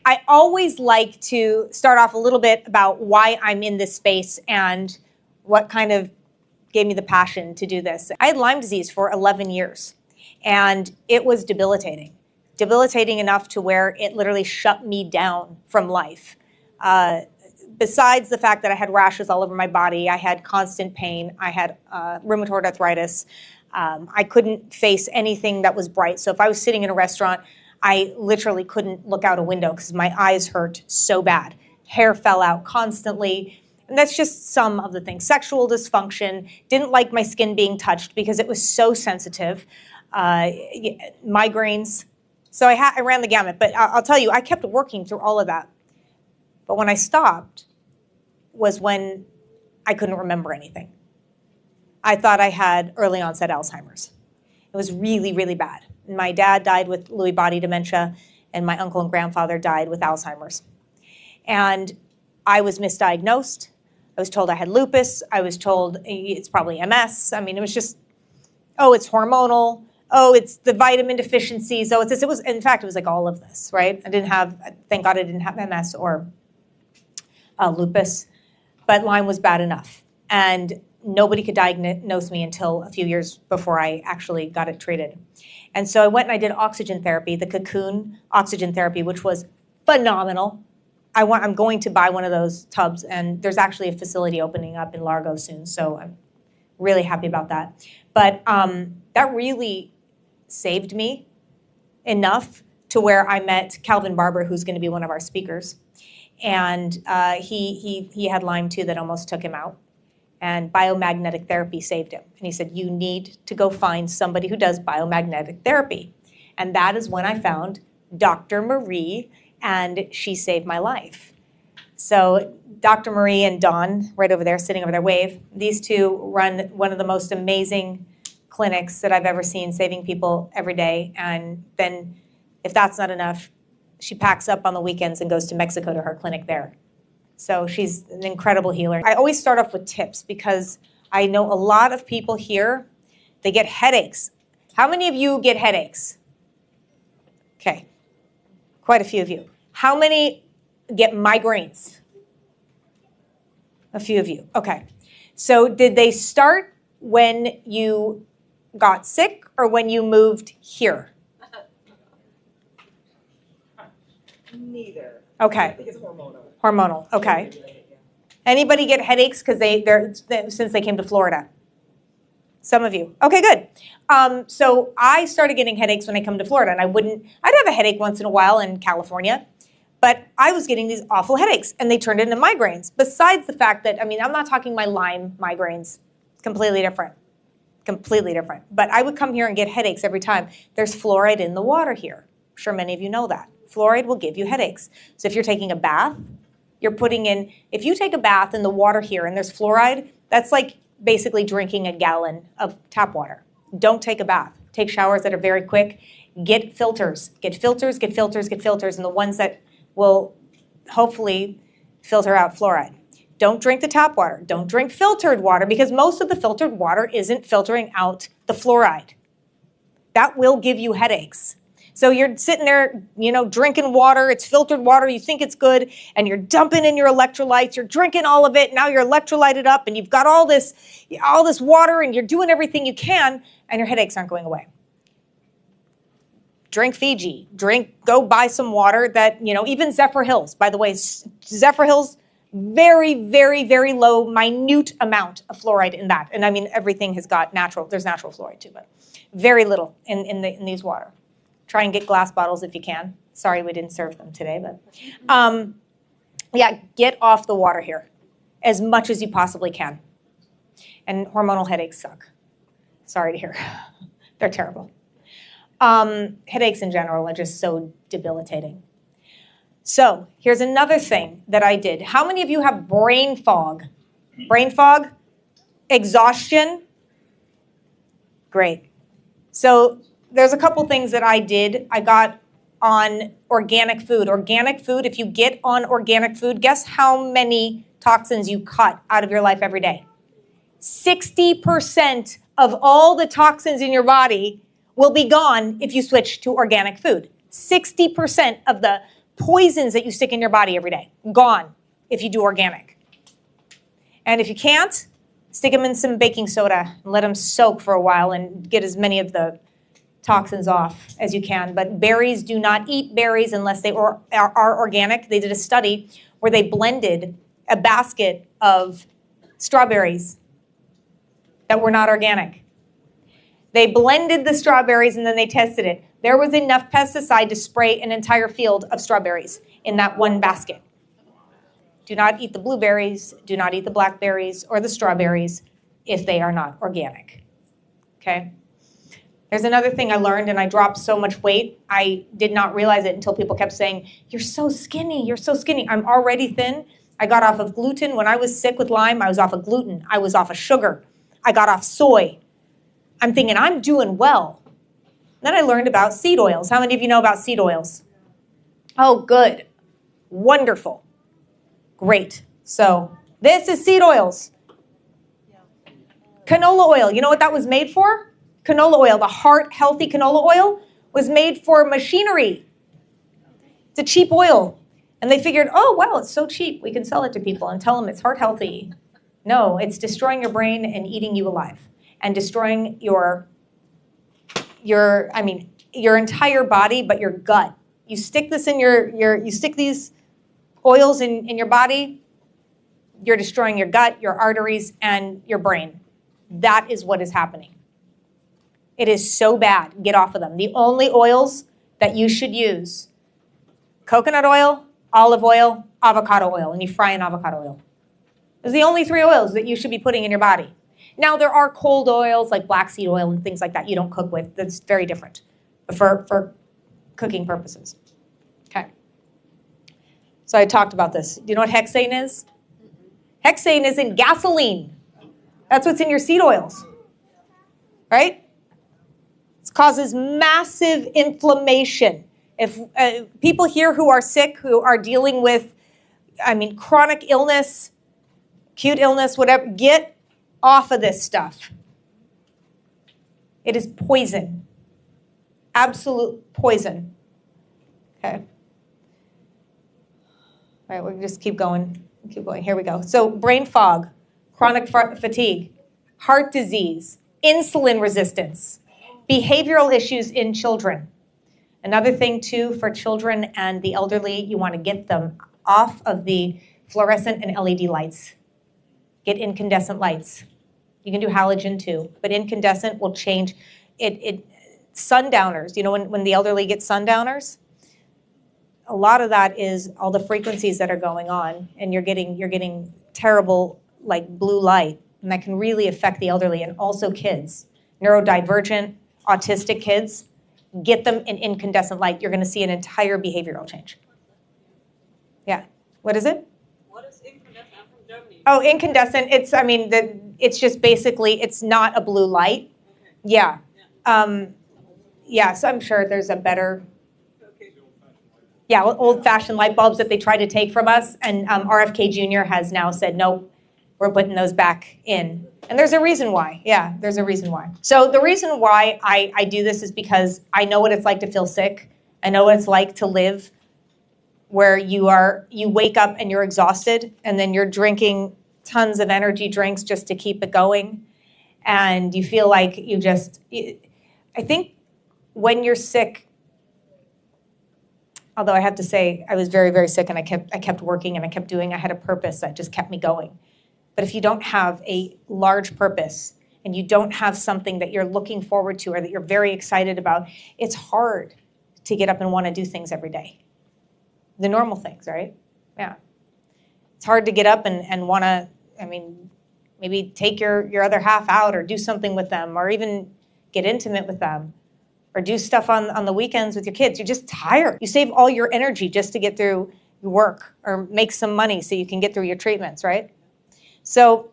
I always like to start off a little bit about why I'm in this space and what kind of gave me the passion to do this. I had Lyme disease for 11 years, and it was debilitating. Debilitating enough to where it literally shut me down from life. Besides the fact that I had rashes all over my body, I had constant pain, I had rheumatoid arthritis. I couldn't face anything that was bright. So if I was sitting in a restaurant, I literally couldn't look out a window because my eyes hurt so bad. Hair fell out constantly. And that's just some of the things. Sexual dysfunction, didn't like my skin being touched because it was so sensitive. Migraines. So I ran the gamut. But I'll tell you, I kept working through all of that. But when I stopped was when I couldn't remember anything. I thought I had early onset Alzheimer's. It was really, really bad. My dad died with Lewy body dementia, and my uncle and grandfather died with Alzheimer's. And I was misdiagnosed. I was told I had lupus. I was told it's probably MS. I mean, it was just, oh, it's hormonal. Oh, it's the vitamin deficiencies. Oh, it's this. It was, in fact, it was like all of this, right? Thank God I didn't have MS or lupus, but Lyme was bad enough. And nobody could diagnose me until a few years before I actually got it treated. And so I went and I did oxygen therapy, the Cocoon oxygen therapy, which was phenomenal. I'm going to buy one of those tubs, and there's actually a facility opening up in Largo soon, so I'm really happy about that. But that really saved me enough to where I met Calvin Barber, who's going to be one of our speakers. And he had Lyme too that almost took him out. And biomagnetic therapy saved him. And he said, you need to go find somebody who does biomagnetic therapy. And that is when I found Dr. Marie, and she saved my life. So Dr. Marie and Dawn, right over there, sitting over there, wave. These two run one of the most amazing clinics that I've ever seen, saving people every day. And then if that's not enough, she packs up on the weekends and goes to Mexico to her clinic there. So she's an incredible healer. I always start off with tips because I know a lot of people here, they get headaches. How many of you get headaches? Okay, quite a few of you. How many get migraines? A few of you, okay. So did they start when you got sick or when you moved here? Neither. Okay. I think it's hormonal. Hormonal, okay. Anybody get headaches because since they came to Florida? Some of you. Okay, good. So I started getting headaches when I come to Florida, and I'd have a headache once in a while in California, but I was getting these awful headaches, and they turned into migraines. Besides the fact that, I'm not talking my Lyme migraines, completely different. Completely different. But I would come here and get headaches every time. There's fluoride in the water here. I'm sure many of you know that. Fluoride will give you headaches. So if you're taking a bath, if you take a bath in the water here and there's fluoride, that's like basically drinking a gallon of tap water. Don't take a bath. Take showers that are very quick. Get filters. Get filters, get filters, get filters, and the ones that will hopefully filter out fluoride. Don't drink the tap water. Don't drink filtered water because most of the filtered water isn't filtering out the fluoride. That will give you headaches. So you're sitting there, drinking water, it's filtered water, you think it's good, and you're dumping in your electrolytes, you're drinking all of it, now you're electrolyted up, and you've got all this water, and you're doing everything you can, and your headaches aren't going away. Drink Fiji, go buy some water that, even Zephyr Hills, by the way, Zephyr Hills, very, very, very low, minute amount of fluoride in that. And everything has got there's natural fluoride too, but very little in these water. Try and get glass bottles if you can. Sorry we didn't serve them today, but get off the water here as much as you possibly can. And hormonal headaches suck. Sorry to hear. They're terrible. Headaches in general are just so debilitating. So here's another thing that I did. How many of you have brain fog? Brain fog? Exhaustion? Great. So there's a couple things that I did. I got on organic food. Organic food, if you get on organic food, guess how many toxins you cut out of your life every day? 60% of all the toxins in your body will be gone if you switch to organic food. 60% of the poisons that you stick in your body every day. Gone if you do organic. And if you can't, stick them in some baking soda and let them soak for a while and get as many of the toxins off as you can. But berries, do not eat berries unless they are organic. They did a study where they blended a basket of strawberries that were not organic. They blended the strawberries and then they tested it. There was enough pesticide to spray an entire field of strawberries in that one basket. Do not eat the blueberries, do not eat the blackberries or the strawberries if they are not organic. Okay? There's another thing I learned, and I dropped so much weight. I did not realize it until people kept saying, you're so skinny, you're so skinny. I'm already thin. I got off of gluten. When I was sick with Lyme, I was off of gluten. I was off of sugar. I got off soy. I'm thinking, I'm doing well. Then I learned about seed oils. How many of you know about seed oils? Oh, good. Wonderful. Great. So this is seed oils. Canola oil. You know what that was made for? Canola oil, the heart-healthy canola oil, was made for machinery. It's a cheap oil. And they figured, oh, well, it's so cheap. We can sell it to people and tell them it's heart-healthy. No, it's destroying your brain and eating you alive and destroying your entire body, but your gut. You stick this in you stick these oils in your body, you're destroying your gut, your arteries, and your brain. That is what is happening. It is so bad. Get off of them. The only oils that you should use, coconut oil, olive oil, avocado oil, and you fry in avocado oil. Those are the only 3 oils that you should be putting in your body. Now, there are cold oils like black seed oil and things like that you don't cook with. That's very different for cooking purposes. Okay. So I talked about this. Do you know what hexane is? Hexane is in gasoline. That's what's in your seed oils, right? It causes massive inflammation. If people here who are sick, who are dealing with, chronic illness, acute illness, whatever, get off of this stuff. It is poison. Absolute poison. Okay. All right, we'll just keep going. Keep going. Here we go. So brain fog, chronic fatigue, heart disease, insulin resistance, behavioral issues in children. Another thing, too, for children and the elderly, you want to get them off of the fluorescent and LED lights. Get incandescent lights. You can do halogen, too, but incandescent will change. Sundowners, you know, when the elderly get sundowners, a lot of that is all the frequencies that are going on, and you're getting terrible, like, blue light, and that can really affect the elderly and also kids. Neurodivergent, autistic kids, get them in incandescent light. You're going to see an entire behavioral change. Yeah. What is it? What is incandescent? I'm from Germany. Oh, incandescent. It's just basically, it's not a blue light. Okay. Yeah. Yeah. So I'm sure there's a better. Okay. Yeah, old-fashioned light bulbs that they try to take from us, and RFK Jr. has now said, no, we're putting those back in. And there's a reason why. Yeah, there's a reason why. So the reason why I do this is because I know what it's like to feel sick. I know what it's like to live where you wake up and you're exhausted, and then you're drinking tons of energy drinks just to keep it going. And you feel like I think when you're sick, although I have to say I was very, very sick and I kept working and I had a purpose that just kept me going. But if you don't have a large purpose and you don't have something that you're looking forward to or that you're very excited about, it's hard to get up and want to do things every day. The normal things, right? Yeah. It's hard to get up and want to, maybe take your other half out or do something with them or even get intimate with them or do stuff on the weekends with your kids. You're just tired. You save all your energy just to get through your work or make some money so you can get through your treatments, right? So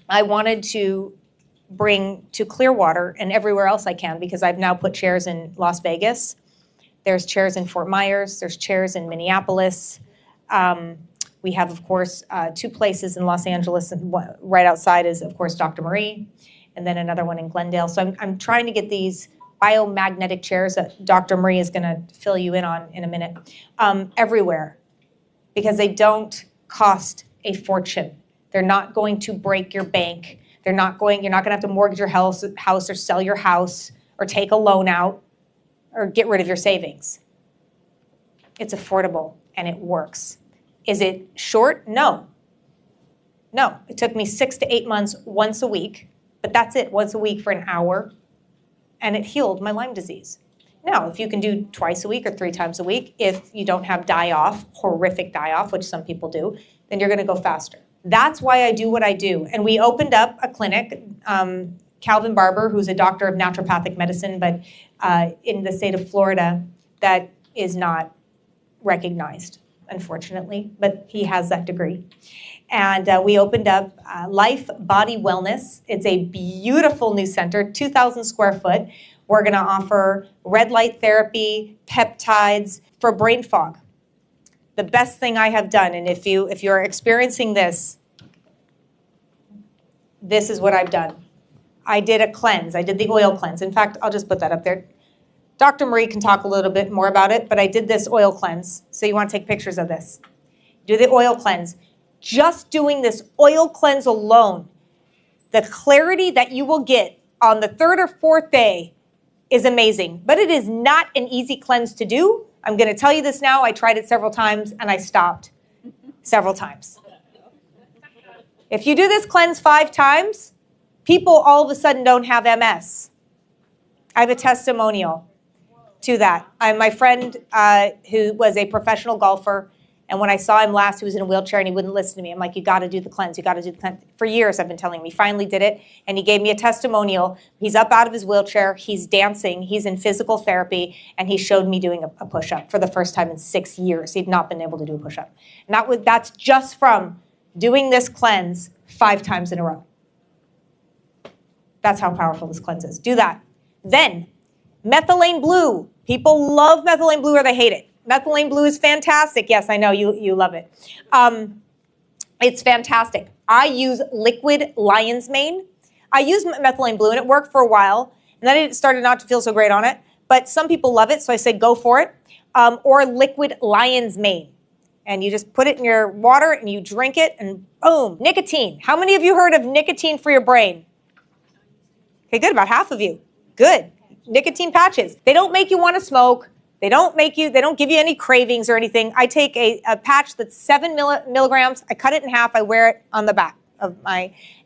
I wanted to bring to Clearwater and everywhere else I can, because I've now put chairs in Las Vegas. There's chairs in Fort Myers. There's chairs in Minneapolis. We have, of course, 2 places in Los Angeles, and right outside is, of course, Dr. Marie, and then another one in Glendale. So I'm trying to get these biomagnetic chairs that Dr. Marie is going to fill you in on in a minute, everywhere, because they don't cost a fortune. They're not going to break your bank. You're not going to have to mortgage your house or sell your house or take a loan out or get rid of your savings. It's affordable and it works. Is it short? No. No, it took me 6 to 8 months once a week, but that's it, once a week for an hour, and it healed my Lyme disease. Now, if you can do twice a week or 3 times a week, if you don't have die-off, horrific die-off, which some people do, then you're going to go faster. That's why I do what I do. And we opened up a clinic, Calvin Barber, who's a doctor of naturopathic medicine, but in the state of Florida, that is not recognized, unfortunately, but he has that degree. And we opened up Life Body Wellness. It's a beautiful new center, 2,000 square foot. We're going to offer red light therapy, peptides for brain fog. The best thing I have done, and if you're experiencing this, this is what I've done. I did a cleanse. I did the oil cleanse. In fact, I'll just put that up there. Dr. Marie can talk a little bit more about it, but I did this oil cleanse. So you want to take pictures of this. Do the oil cleanse. Just doing this oil cleanse alone, the clarity that you will get on the 3rd or 4th day is amazing. But it is not an easy cleanse to do. I'm going to tell you this now. I tried it several times and I stopped several times. If you do this cleanse 5 times, people all of a sudden don't have MS. I have a testimonial to that. My friend who was a professional golfer, and when I saw him last, he was in a wheelchair and he wouldn't listen to me. I'm like, you got to do the cleanse. You got to do the cleanse. For years, I've been telling him. He finally did it, and he gave me a testimonial. He's up out of his wheelchair. He's dancing. He's in physical therapy, and he showed me doing a push-up for the first time in 6 years. He'd not been able to do a push-up. And that's just from doing this cleanse 5 times in a row. That's how powerful this cleanse is. Do that. Then, methylene blue. People love methylene blue or they hate it. Methylene blue is fantastic. Yes, I know you love it. It's fantastic. I use liquid lion's mane. I use methylene blue, and it worked for a while, and then it started not to feel so great on it. But some people love it, so I said go for it. Or liquid lion's mane. And you just put it in your water, and you drink it, and boom, nicotine. How many of you heard of nicotine for your brain? Okay, good, about half of you. Good. Nicotine patches. They don't make you want to smoke. They don't give you any cravings or anything. I take a patch that's 7 milligrams. I cut it in half. I wear it on the back of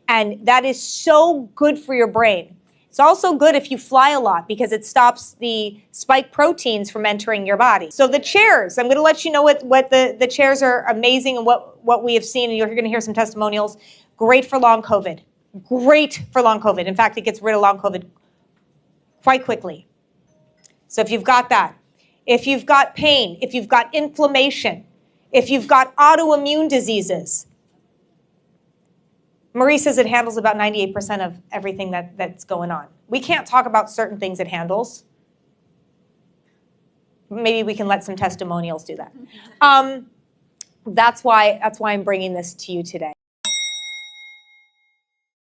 and that is so good for your brain. It's also good if you fly a lot because it stops the spike proteins from entering your body. So the chairs, I'm going to let you know what the chairs are amazing and what we have seen, and you're going to hear some testimonials. Great for long COVID. Great for long COVID. In fact, it gets rid of long COVID quite quickly. So if you've got that, if you've got pain, if you've got inflammation, if you've got autoimmune diseases, Marie says it handles about 98% of everything that's going on. We can't talk about certain things it handles. Maybe we can let some testimonials do that. That's why I'm bringing this to you today.